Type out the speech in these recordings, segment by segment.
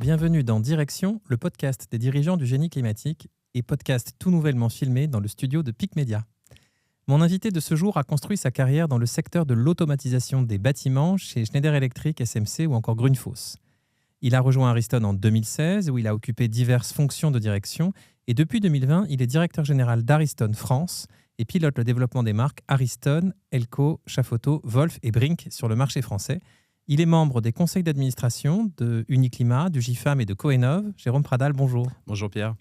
Bienvenue dans Direction, le podcast des dirigeants du génie climatique et podcast tout nouvellement filmé dans le studio de PIC Média. Mon invité de ce jour a construit sa carrière dans le secteur de l'automatisation des bâtiments chez Schneider Electric, SMC ou encore Grundfos. Il a rejoint Ariston en 2016 où il a occupé diverses fonctions de direction et depuis 2020, il est directeur général d'Ariston France et pilote le développement des marques Ariston, Elco, Chafoto, Wolf et Brink sur le marché français. Il est membre des conseils d'administration de Uniclimat, du GIFAM et de Coenov. Jérôme Pradal, bonjour. Bonjour Pierre.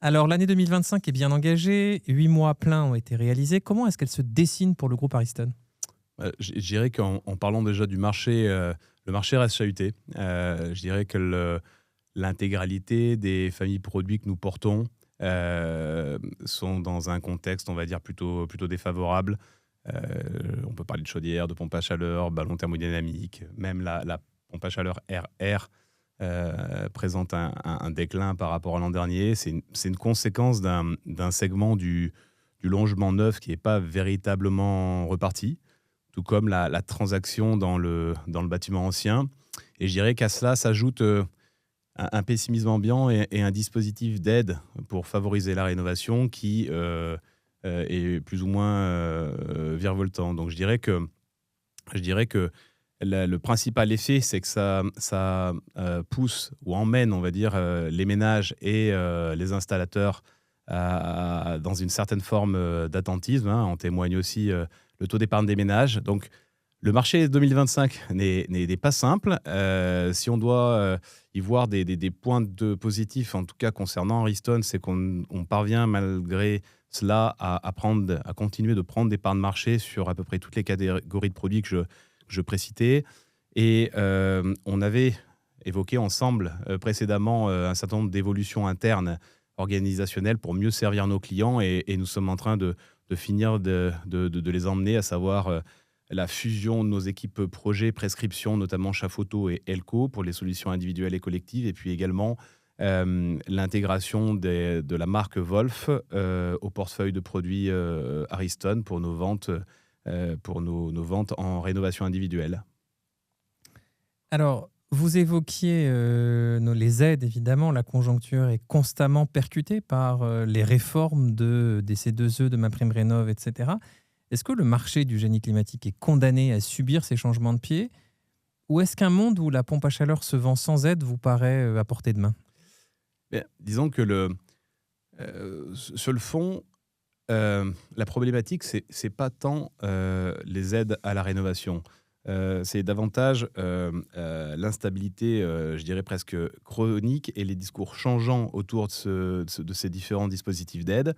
Alors, l'année 2025 est bien engagée, 8 mois pleins ont été réalisés. Comment est-ce qu'elle se dessine pour le groupe Ariston ? Je dirais qu'en parlant déjà du marché, le marché reste chahuté. Je dirais que l'intégralité des familles produits que nous portons sont dans un contexte, on va dire, plutôt défavorable. On peut parler de chaudière, de pompe à chaleur, ballon thermodynamique, même la pompe à chaleur air présente un déclin par rapport à l'an dernier. C'est une conséquence d'un segment du logement neuf qui n'est pas véritablement reparti, tout comme la transaction dans le bâtiment ancien. Et je dirais qu'à cela s'ajoute un pessimisme ambiant et un dispositif d'aide pour favoriser la rénovation qui est plus ou moins virevoltant. Donc je dirais que le principal effet, c'est que ça pousse ou emmène, on va dire, les ménages et les installateurs dans une certaine forme d'attentisme. En témoigne aussi le taux d'épargne des ménages. Donc, le marché 2025 n'est pas simple. Si on doit y voir des points de positifs, en tout cas concernant Ariston, c'est qu'on parvient malgré cela à continuer de prendre des parts de marché sur à peu près toutes les catégories de produits que je précitais. Et on avait évoqué ensemble précédemment un certain nombre d'évolutions internes organisationnelles pour mieux servir nos clients et nous sommes en train de finir de les emmener, à savoir la fusion de nos équipes projet, prescription, notamment Chafoto et Elco pour les solutions individuelles et collectives, et puis également l'intégration de la marque Wolf au portefeuille de produits Ariston pour nos ventes en rénovation individuelle. Alors, vous évoquiez les aides, évidemment. La conjoncture est constamment percutée par les réformes des C2E, de MaPrimeRénov', etc. Est-ce que le marché du génie climatique est condamné à subir ces changements de pied ? Ou est-ce qu'un monde où la pompe à chaleur se vend sans aide vous paraît à portée de main ? Disons que sur le fond, la problématique, c'est pas tant les aides à la rénovation. C'est davantage l'instabilité, je dirais presque chronique, et les discours changeants autour de ces différents dispositifs d'aide.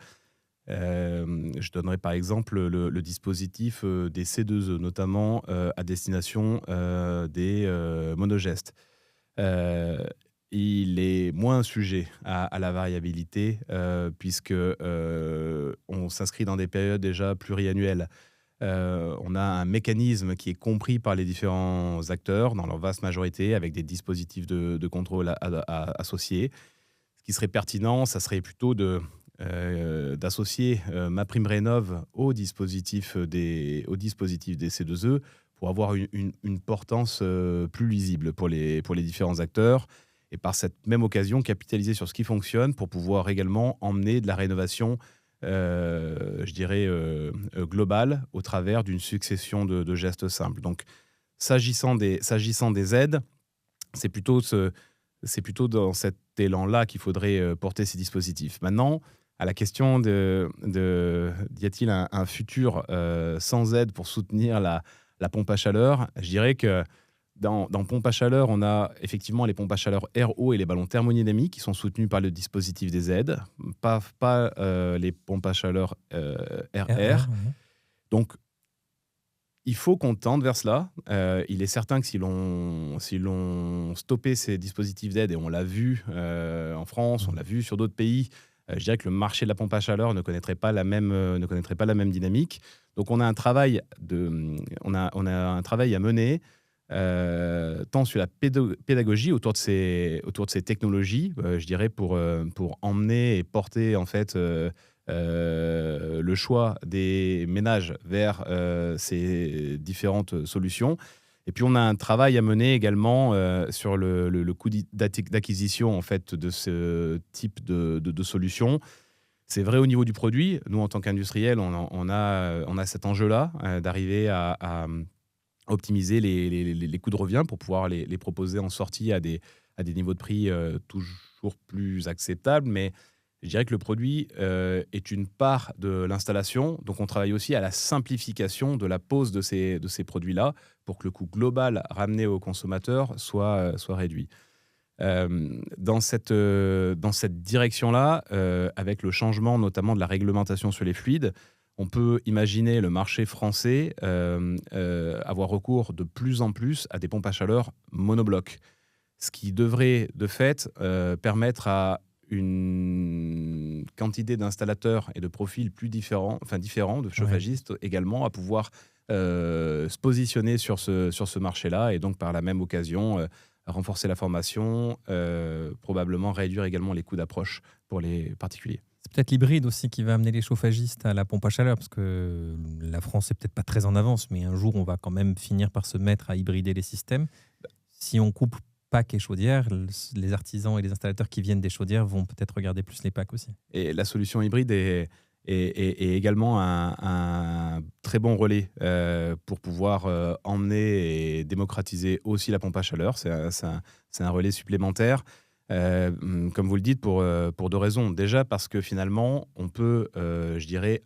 Je donnerai par exemple le dispositif des C2E, notamment à destination des monogestes. Il est moins sujet à la variabilité puisque on s'inscrit dans des périodes déjà pluriannuelles. On a un mécanisme qui est compris par les différents acteurs dans leur vaste majorité avec des dispositifs de contrôle associés. Ce qui serait pertinent, ça serait plutôt d'associer MaPrimeRénov' au dispositif des C2E pour avoir une portance plus lisible pour les différents acteurs et par cette même occasion capitaliser sur ce qui fonctionne pour pouvoir également emmener de la rénovation je dirais globale au travers d'une succession de gestes simples. Donc s'agissant des aides, c'est plutôt dans cet élan-là qu'il faudrait porter ces dispositifs. Maintenant, à la question y a-t-il un futur sans aide pour soutenir la pompe à chaleur ? Je dirais que dans pompe à chaleur, on a effectivement les pompes à chaleur RO et les ballons thermodynamiques qui sont soutenus par le dispositif des aides, pas les pompes à chaleur RR. Oui. Donc, il faut qu'on tende vers cela. Il est certain que si l'on stoppait ces dispositifs d'aide, et on l'a vu en France, on l'a vu sur d'autres pays, je dirais que le marché de la pompe à chaleur ne connaîtrait pas la même dynamique. Donc on a un travail à mener, tant sur la pédagogie autour de ces technologies, je dirais pour emmener et porter en fait le choix des ménages vers ces différentes solutions. Et puis, on a un travail à mener également sur le coût d'acquisition en fait, de ce type de solution. C'est vrai au niveau du produit. Nous, en tant qu'industriels, on a cet enjeu-là d'arriver à optimiser les coûts de revient pour pouvoir les proposer en sortie à des niveaux de prix toujours plus acceptables. Mais je dirais que le produit est une part de l'installation. Donc, on travaille aussi à la simplification de la pose de ces produits-là pour que le coût global ramené au consommateur soit réduit. Dans cette direction-là, avec le changement notamment de la réglementation sur les fluides, on peut imaginer le marché français avoir recours de plus en plus à des pompes à chaleur monoblocs, ce qui devrait de fait permettre à une quantité d'installateurs et de profils différents, de chauffagistes également, à pouvoir se positionner sur ce marché-là et donc par la même occasion renforcer la formation, probablement réduire également les coûts d'approche pour les particuliers. C'est peut-être l'hybride aussi qui va amener les chauffagistes à la pompe à chaleur, parce que la France n'est peut-être pas très en avance, mais un jour, on va quand même finir par se mettre à hybrider les systèmes. Si on couple PAC et chaudière, les artisans et les installateurs qui viennent des chaudières vont peut-être regarder plus les PAC aussi. Et la solution hybride est également un très bon relais pour pouvoir emmener et démocratiser aussi la pompe à chaleur. C'est un relais supplémentaire. Comme vous le dites, pour 2 raisons. Déjà parce que finalement, on peut, je dirais,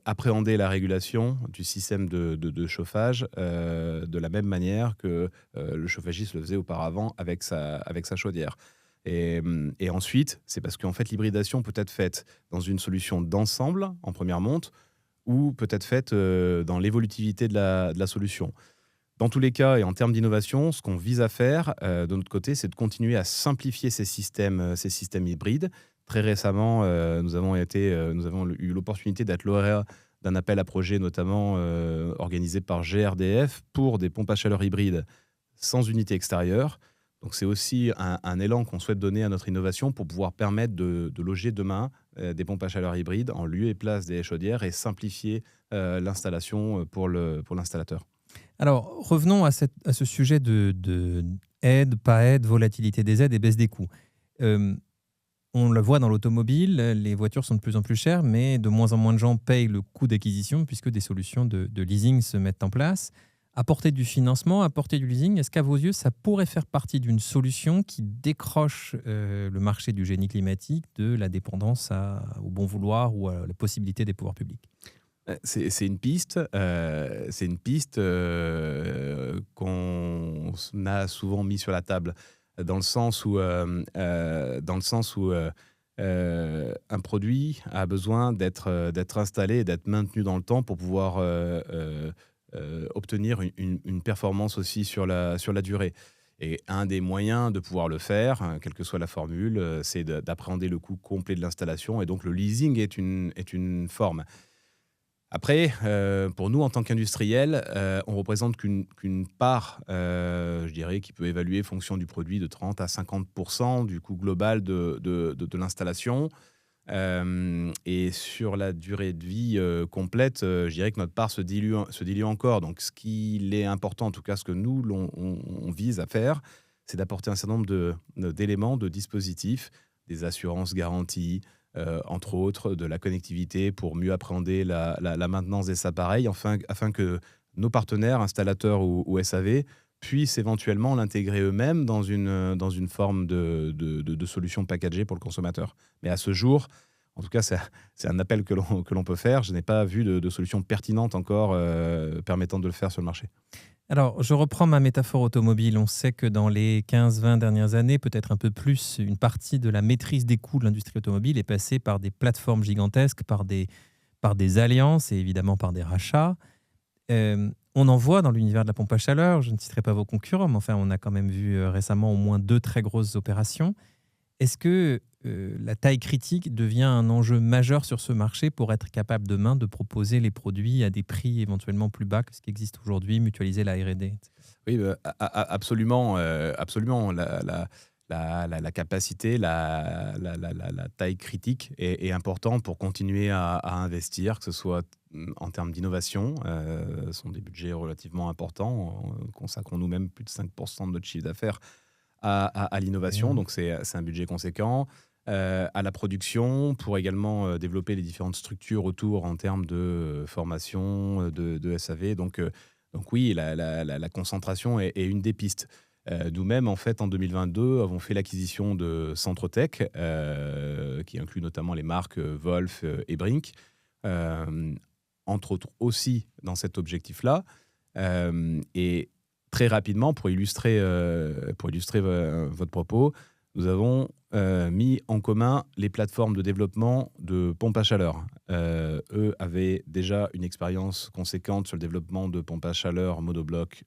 appréhender la régulation du système de chauffage de la même manière que le chauffagiste le faisait auparavant avec sa chaudière. Et ensuite, c'est parce qu'en fait, l'hybridation peut être faite dans une solution d'ensemble, en première monte, ou peut être faite dans l'évolutivité de la solution. Dans tous les cas, et en termes d'innovation, ce qu'on vise à faire, de notre côté, c'est de continuer à simplifier ces systèmes hybrides. Très récemment, nous avons eu l'opportunité d'être lauréat d'un appel à projet, notamment organisé par GRDF, pour des pompes à chaleur hybrides sans unité extérieure. Donc, c'est aussi un élan qu'on souhaite donner à notre innovation pour pouvoir permettre de loger demain des pompes à chaleur hybrides en lieu et place des chaudières et simplifier l'installation pour l'installateur. Alors, revenons à ce sujet de aide, pas aide, volatilité des aides et baisse des coûts. On le voit dans l'automobile, les voitures sont de plus en plus chères, mais de moins en moins de gens payent le coût d'acquisition puisque des solutions de leasing se mettent en place. Apporter du financement, apporter du leasing, est-ce qu'à vos yeux, ça pourrait faire partie d'une solution qui décroche le marché du génie climatique de la dépendance au bon vouloir ou à la possibilité des pouvoirs publics ? C'est une piste, qu'on a souvent mis sur la table dans le sens où un produit a besoin d'être installé et d'être maintenu dans le temps pour pouvoir obtenir une performance aussi sur la durée. Et un des moyens de pouvoir le faire, quelle que soit la formule, c'est d'appréhender le coût complet de l'installation. Et donc, le leasing est une forme. Après, pour nous, en tant qu'industriels, on représente qu'une part, je dirais, qui peut évaluer fonction du produit de 30 à 50% du coût global de l'installation. Et sur la durée de vie complète, je dirais que notre part se dilue encore. Donc, ce qu'il est important, en tout cas, ce que nous, on vise à faire, c'est d'apporter un certain nombre d'éléments, de dispositifs, des assurances garanties, entre autres, de la connectivité pour mieux appréhender la maintenance des appareils, afin que nos partenaires, installateurs ou SAV, puissent éventuellement l'intégrer eux-mêmes dans une forme de solution packagée pour le consommateur. Mais à ce jour, en tout cas, c'est un appel que l'on peut faire. Je n'ai pas vu de solution pertinente encore permettant de le faire sur le marché. Alors, je reprends ma métaphore automobile. On sait que dans les 15-20 dernières années, peut-être un peu plus, une partie de la maîtrise des coûts de l'industrie automobile est passée par des plateformes gigantesques, par des alliances et évidemment par des rachats. On en voit dans l'univers de la pompe à chaleur. Je ne citerai pas vos concurrents, mais enfin, on a quand même vu récemment au moins 2 très grosses opérations. Est-ce que la taille critique devient un enjeu majeur sur ce marché pour être capable demain de proposer les produits à des prix éventuellement plus bas que ce qui existe aujourd'hui, mutualiser la R&D, etc. Oui, absolument. Absolument. La capacité, la taille critique est importante pour continuer à investir, que ce soit en termes d'innovation. Ce sont des budgets relativement importants. Consacrons nous-mêmes plus de 5% de notre chiffre d'affaires à l'innovation, donc c'est un budget conséquent. À la production, pour également développer les différentes structures autour en termes de formation, de SAV. Donc oui, la concentration est une des pistes. Nous-mêmes, en fait, en 2022, avons fait l'acquisition de Centrotech, qui inclut notamment les marques Wolf et Brink, entre autres aussi dans cet objectif-là. Et très rapidement, pour illustrer votre propos, nous avons mis en commun les plateformes de développement de pompes à chaleur. Eux avaient déjà une expérience conséquente sur le développement de pompes à chaleur monobloc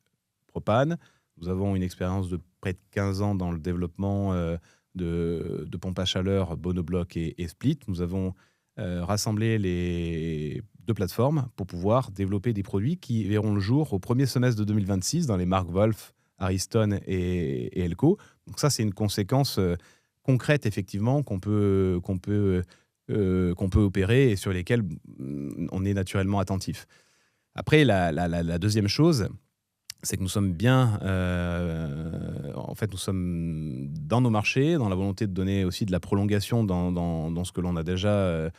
propane. Nous avons une expérience de près de 15 ans dans le développement de pompes à chaleur monobloc et split. Nous avons rassemblé les deux plateformes pour pouvoir développer des produits qui verront le jour au premier semestre de 2026 dans les marques Wolf, Ariston et Elco. Donc ça, c'est une conséquence concrète, effectivement, qu'on peut opérer et sur lesquelles on est naturellement attentif. Après, la deuxième chose, c'est que nous sommes bien... en fait, nous sommes dans nos marchés, dans la volonté de donner aussi de la prolongation dans ce que l'on a déjà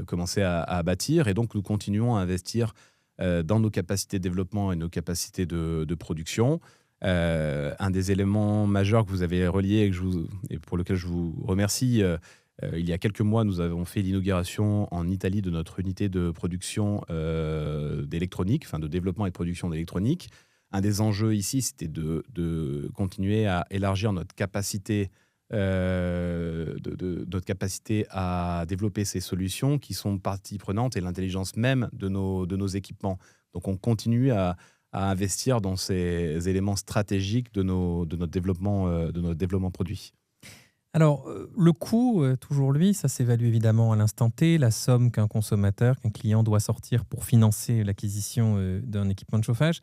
commencé à bâtir. Et donc, nous continuons à investir dans nos capacités de développement et nos capacités de production. Un des éléments majeurs que vous avez relié et pour lequel je vous remercie, il y a quelques mois, nous avons fait l'inauguration en Italie de notre unité de production d'électronique, enfin de développement et de production d'électronique. Un des enjeux ici, c'était de continuer à élargir notre capacité, notre capacité à développer ces solutions qui sont partie prenante et l'intelligence même de nos équipements. Donc on continue à investir dans ces éléments stratégiques de notre développement produit. Alors, le coût, toujours lui, ça s'évalue évidemment à l'instant T, la somme qu'un consommateur, qu'un client doit sortir pour financer l'acquisition d'un équipement de chauffage.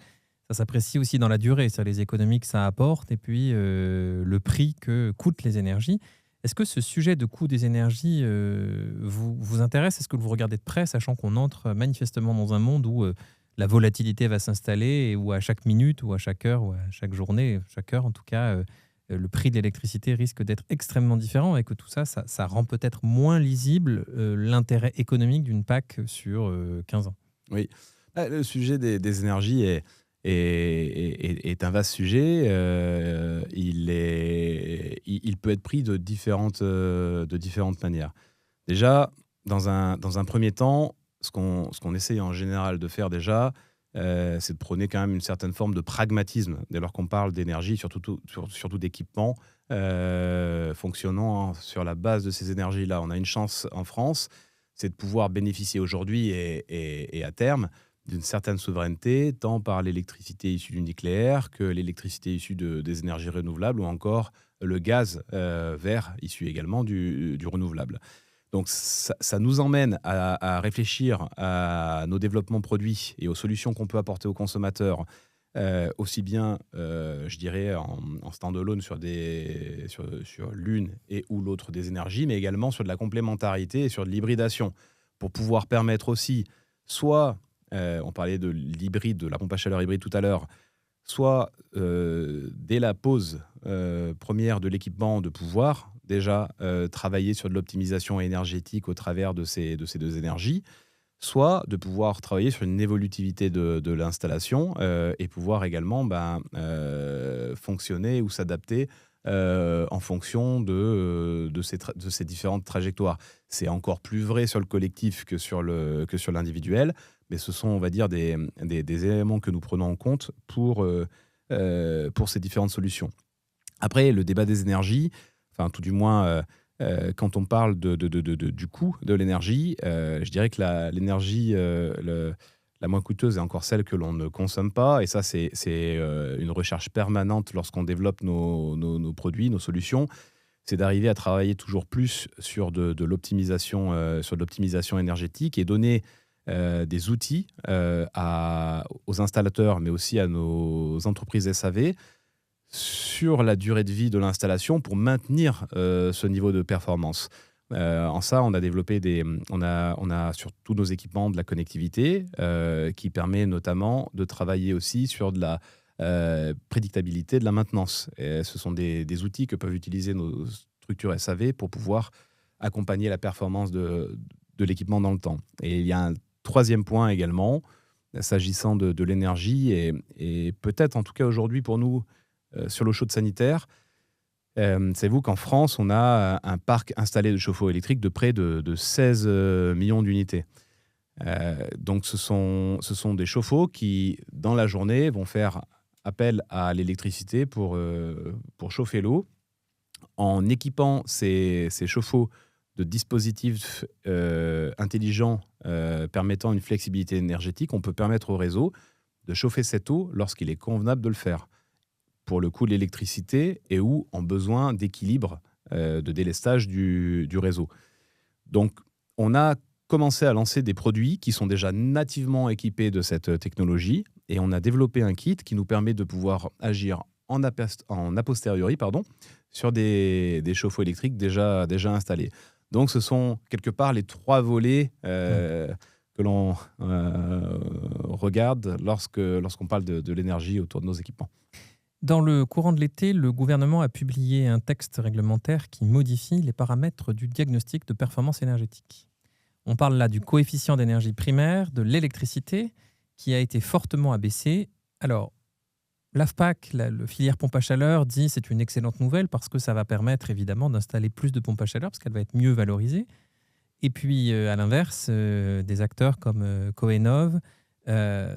Ça s'apprécie aussi dans la durée, c'est-à-dire les économies que ça apporte et puis le prix que coûtent les énergies. Est-ce que ce sujet de coût des énergies vous intéresse ? Est-ce que vous regardez de près, sachant qu'on entre manifestement dans un monde où la volatilité va s'installer et où à chaque minute ou à chaque heure ou à chaque journée, chaque heure en tout cas, le prix de l'électricité risque d'être extrêmement différent et que tout ça, ça rend peut-être moins lisible l'intérêt économique d'une PAC sur 15 ans. Oui, le sujet des énergies est un vaste sujet. Il peut être pris de différentes manières. Déjà, dans un premier temps, ce qu'on essaye en général de faire déjà, c'est de prôner quand même une certaine forme de pragmatisme dès lors qu'on parle d'énergie, surtout d'équipements fonctionnant sur la base de ces énergies-là. On a une chance en France, c'est de pouvoir bénéficier aujourd'hui et à terme d'une certaine souveraineté, tant par l'électricité issue du nucléaire que l'électricité issue des énergies renouvelables ou encore le gaz vert issu également du renouvelable. Donc ça nous emmène à réfléchir à nos développements produits et aux solutions qu'on peut apporter aux consommateurs, aussi bien, je dirais, en stand-alone sur l'une et ou l'autre des énergies, mais également sur de la complémentarité et sur de l'hybridation, pour pouvoir permettre aussi, soit, on parlait de l'hybride, de la pompe à chaleur hybride tout à l'heure, soit dès la pose première de l'équipement, de pouvoir déjà travailler sur de l'optimisation énergétique au travers de ces deux énergies, soit de pouvoir travailler sur une évolutivité de l'installation et pouvoir également fonctionner ou s'adapter en fonction de ces différentes trajectoires. C'est encore plus vrai sur le collectif que sur l'individuel, mais ce sont, on va dire, des éléments que nous prenons en compte pour ces différentes solutions. Après, le débat des énergies, enfin tout du moins quand on parle du coût de l'énergie, je dirais que l'énergie la moins coûteuse est encore celle que l'on ne consomme pas. Et ça, c'est une recherche permanente lorsqu'on développe nos produits, nos solutions. C'est d'arriver à travailler toujours plus sur de l'optimisation énergétique et donner des outils aux installateurs, mais aussi à nos entreprises SAV, sur la durée de vie de l'installation pour maintenir ce niveau de performance. En ça, on a développé on a sur tous nos équipements de la connectivité qui permet notamment de travailler aussi sur de la prédictabilité de la maintenance. Et ce sont des outils que peuvent utiliser nos structures SAV pour pouvoir accompagner la performance de l'équipement dans le temps. Et il y a un troisième point également, s'agissant de l'énergie, et peut-être en tout cas aujourd'hui pour nous, sur l'eau chaude sanitaire, savez-vous qu'en France, on a un parc installé de chauffe-eau électrique de près de 16 millions d'unités. Donc ce sont des chauffe-eau qui, dans la journée, vont faire appel à l'électricité pour chauffer l'eau. En équipant ces chauffe-eau de dispositifs intelligents permettant une flexibilité énergétique, on peut permettre au réseau de chauffer cette eau lorsqu'il est convenable de le faire, pour le coût de l'électricité et ou en besoin d'équilibre de délestage du réseau. Donc, on a commencé à lancer des produits qui sont déjà nativement équipés de cette technologie, et on a développé un kit qui nous permet de pouvoir agir en a posteriori sur des chauffe-eau électriques déjà installés. Donc, ce sont quelque part les trois volets que l'on regarde lorsqu'on parle de l'énergie autour de nos équipements. Dans le courant de l'été, le gouvernement a publié un texte réglementaire qui modifie les paramètres du diagnostic de performance énergétique. On parle là du coefficient d'énergie primaire, de l'électricité, qui a été fortement abaissé. Alors, l'AFPAC, le filière pompe à chaleur, dit que c'est une excellente nouvelle parce que ça va permettre évidemment d'installer plus de pompes à chaleur parce qu'elle va être mieux valorisée. Et puis, à l'inverse, des acteurs comme Coenov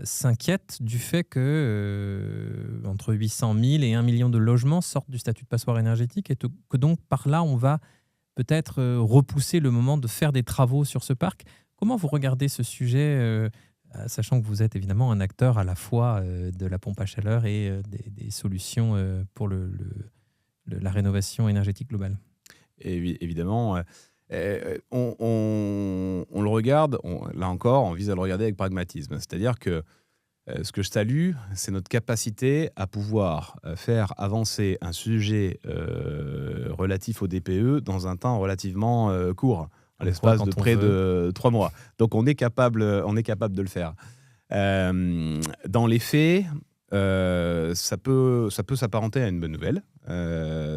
s'inquiètent du fait que entre 800 000 et 1 million de logements sortent du statut de passoire énergétique et que donc par là, on va peut-être repousser le moment de faire des travaux sur ce parc. Comment vous regardez ce sujet, sachant que vous êtes évidemment un acteur à la fois de la pompe à chaleur et des solutions pour la rénovation énergétique globale? Et évidemment, on le regarde, là encore, on vise à le regarder avec pragmatisme. C'est-à-dire que ce que je salue, c'est notre capacité à pouvoir faire avancer un sujet relatif au DPE dans un temps relativement court, à l'espace de près de 3 mois. Donc on est capable de le faire. Dans les faits, ça peut s'apparenter à une bonne nouvelle.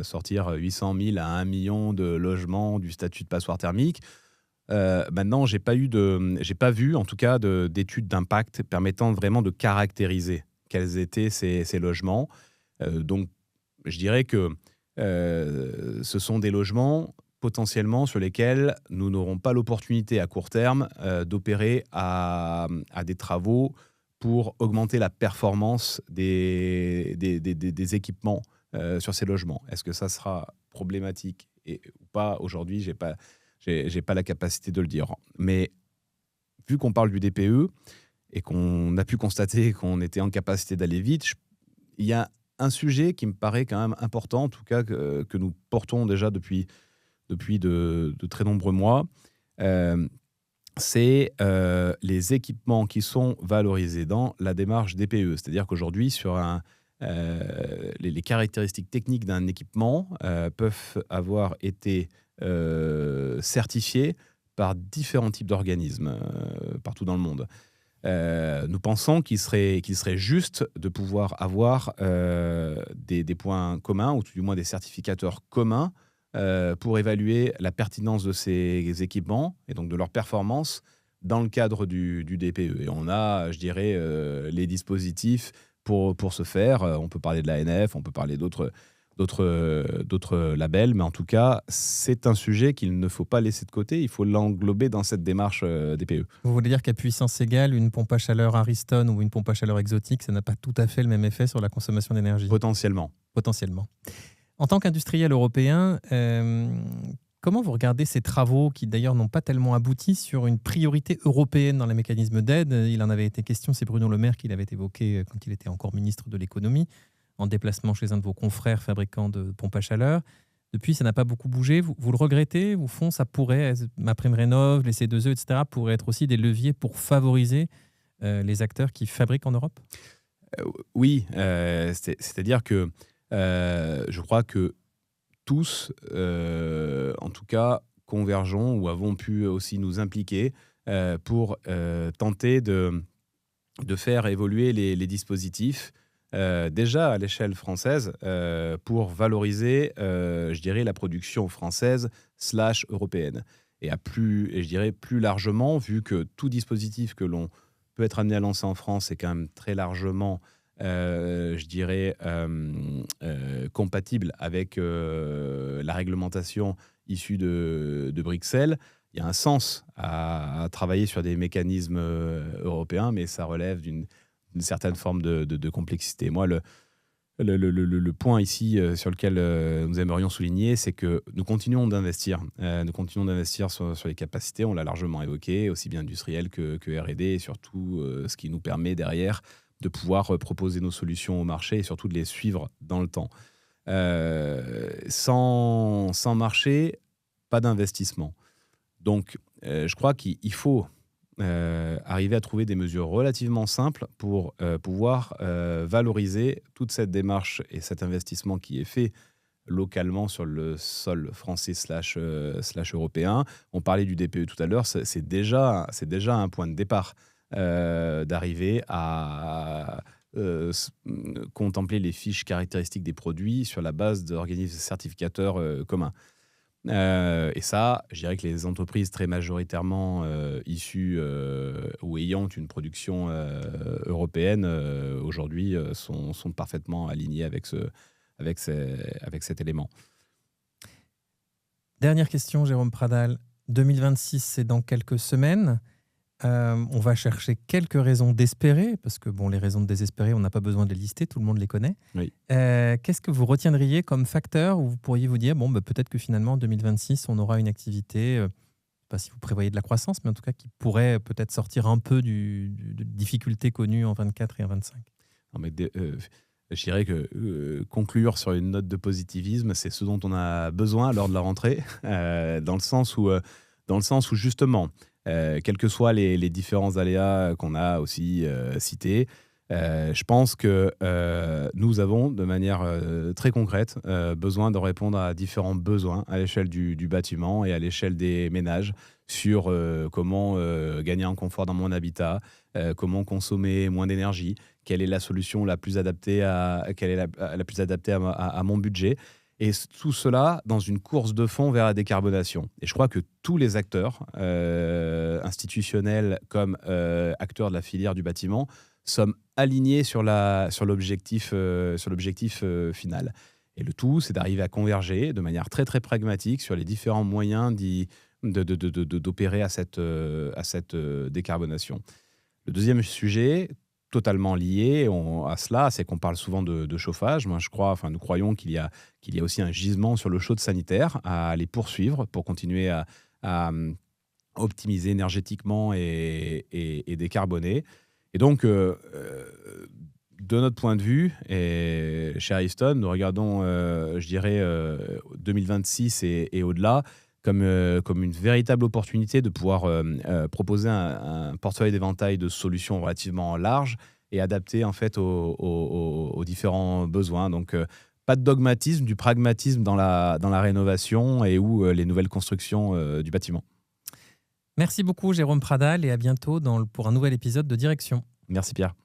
Sortir 800 000 à 1 million de logements du statut de passoire thermique. Maintenant, j'ai pas vu en tout cas d'études d'impact permettant vraiment de caractériser quels étaient ces logements. Donc, je dirais que ce sont des logements potentiellement sur lesquels nous n'aurons pas l'opportunité à court terme d'opérer à des travaux pour augmenter la performance des équipements sur ces logements. Est-ce que ça sera problématique ou pas? Aujourd'hui, j'ai pas la capacité de le dire. Mais vu qu'on parle du DPE et qu'on a pu constater qu'on était en capacité d'aller vite, il y a un sujet qui me paraît quand même important, en tout cas que nous portons déjà depuis de très nombreux mois. C'est les équipements qui sont valorisés dans la démarche DPE. C'est-à-dire qu'aujourd'hui, sur les caractéristiques techniques d'un équipement peuvent avoir été certifiées par différents types d'organismes partout dans le monde. Nous pensons qu'il serait juste de pouvoir avoir des points communs, ou tout du moins des certificateurs communs, pour évaluer la pertinence de ces équipements et donc de leur performance dans le cadre du DPE. Et on a, je dirais, les dispositifs pour ce faire. On peut parler de l'ANF, on peut parler d'autres labels, mais en tout cas, c'est un sujet qu'il ne faut pas laisser de côté. Il faut l'englober dans cette démarche DPE. Vous voulez dire qu'à puissance égale, une pompe à chaleur Ariston ou une pompe à chaleur exotique, ça n'a pas tout à fait le même effet sur la consommation d'énergie? Potentiellement. En tant qu'industriel européen, comment vous regardez ces travaux qui d'ailleurs n'ont pas tellement abouti sur une priorité européenne dans les mécanismes d'aide? Il en avait été question, c'est Bruno Le Maire qui l'avait évoqué quand il était encore ministre de l'économie, en déplacement chez un de vos confrères fabricants de pompes à chaleur. Depuis, ça n'a pas beaucoup bougé. Vous le regrettez? Au fond, ça pourrait, MaPrimeRénov', les C2E, etc., pourraient être aussi des leviers pour favoriser les acteurs qui fabriquent en Europe? Oui, c'est-à-dire que je crois que tous, en tout cas, convergeons ou avons pu aussi nous impliquer pour tenter de faire évoluer les dispositifs déjà à l'échelle française pour valoriser, je dirais, la production française / européenne. Et je dirais plus largement, vu que tout dispositif que l'on peut être amené à lancer en France est quand même très largement, je dirais, compatible avec la réglementation issue de Bruxelles. Il y a un sens à travailler sur des mécanismes européens, mais ça relève d'une certaine forme de complexité. Moi, le point ici sur lequel nous aimerions souligner, c'est que nous continuons d'investir. Nous continuons d'investir sur les capacités, on l'a largement évoqué, aussi bien industrielles que R&D, et surtout ce qui nous permet derrière de pouvoir proposer nos solutions au marché et surtout de les suivre dans le temps. Sans marché, pas d'investissement. Donc, je crois qu'il faut arriver à trouver des mesures relativement simples pour pouvoir valoriser toute cette démarche et cet investissement qui est fait localement sur le sol français / européen. On parlait du DPE tout à l'heure, c'est déjà un point de départ d'arriver à contempler les fiches caractéristiques des produits sur la base d'organismes certificateurs communs. Et ça, je dirais que les entreprises très majoritairement issues ou ayant une production européenne aujourd'hui sont parfaitement alignées avec cet élément. Dernière question, Jérôme Pradal. 2026, c'est dans quelques semaines. On va chercher quelques raisons d'espérer, parce que les raisons de désespérer, on n'a pas besoin de les lister, tout le monde les connaît. Oui. Qu'est-ce que vous retiendriez comme facteur où vous pourriez vous dire, peut-être que finalement, en 2026, on aura une activité, je ne sais pas si vous prévoyez de la croissance, mais en tout cas qui pourrait peut-être sortir un peu de difficultés connues en 24 et en 25. Non, mais je dirais que conclure sur une note de positivisme, c'est ce dont on a besoin lors de la rentrée, dans le sens où justement, quels que soient les différents aléas qu'on a aussi cités, je pense que nous avons, de manière très concrète, besoin de répondre à différents besoins à l'échelle du bâtiment et à l'échelle des ménages sur comment gagner en confort dans mon habitat, comment consommer moins d'énergie, quelle est la solution la plus adaptée à mon budget. Et tout cela dans une course de fond vers la décarbonation. Et je crois que tous les acteurs, institutionnels comme acteurs de la filière du bâtiment, sommes alignés sur l'objectif final. Et le tout, c'est d'arriver à converger de manière très, très pragmatique sur les différents moyens d'opérer à cette décarbonation. Le deuxième sujet, totalement lié à cela, c'est qu'on parle souvent de chauffage. Moi, nous croyons qu'il y a aussi un gisement sur le chaude sanitaire à aller poursuivre pour continuer à optimiser énergétiquement et décarboner. Et donc, de notre point de vue, et chez Ariston, nous regardons, 2026 et au-delà comme une véritable opportunité de pouvoir proposer un portefeuille d'éventail de solutions relativement large et adapté en fait aux différents besoins. Donc, pas de dogmatisme, du pragmatisme dans la rénovation et ou les nouvelles constructions du bâtiment. Merci beaucoup Jérôme Pradal et à bientôt pour un nouvel épisode de Direction. Merci Pierre.